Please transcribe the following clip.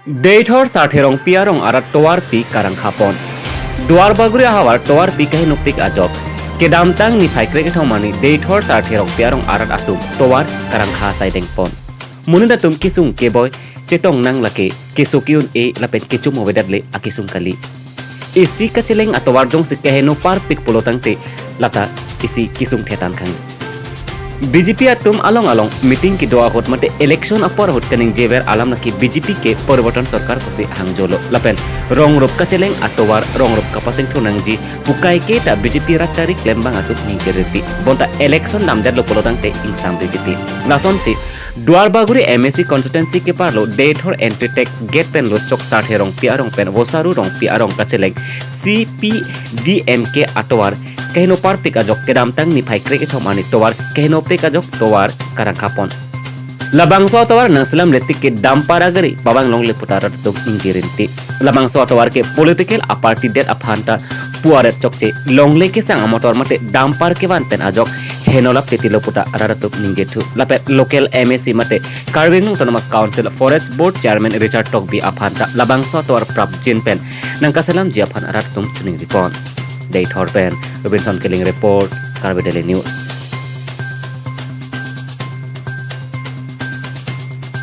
Deitor sartherong piarong arat towar pi karang khapon. Duar baguri ahawar towar pi kahi nupik ajok. Kedamtang ni phai kreke thomani deitor sartherong piarong arat atum towar karang kha sai dengpon. Munida tum kisung keboy cetong nang lake kesukiun e lapet kecum obedadle akisung kali. Isi kaceleng atowar jong sikeheno par pik polotang te lata isi kisung thetan khang. BJP तुम अलग अलग meeting की दुआ होत मते election अपर होत cunning जेवर आलम नकी बीजेपी के परिवर्तन सरकार को से हांगजोलो लपेन रोंग रोप का चलेंग अतोवार रोंग रोप का पासिंग थुनंग जी पुकाई के ता बीजेपी राचारी क्लेम्बांग अतुत निंगेरेती बोंता इलेक्शन नामदार लोपोलोदांग ते इंसाम देती लासन से दुआर बागुरी एमएससी कंसल्टेंसी के पारलो डेट और एंट्री टैक्स गेट पेन लो चोक 60 रोंग पिया रोंग पेन वोसारू रोंग पिया रोंग का चलेंग सीपीडीएम के अतोवार कहनो पार पिका जok kedam tang ni phai kreke thomani towar कहनो पिका जok towar karakapon labang so towar naslam letik ke dampar agari babang long le putarat tok ingirinti labang so towar ke political aparty der aphanta puaret chokche long le ke sang motor mate dampar ke banten ajok henola petilo puta aratok ningethu lapet local MSC mate Carving Autonomous Council Forest Board Chairman Richard Tokbi aphanta labang so towar prap jinpen nangkasalam ji aphan aratum chuning ripon Date Horpen, Robinson Killing Report, Carbon Daily News.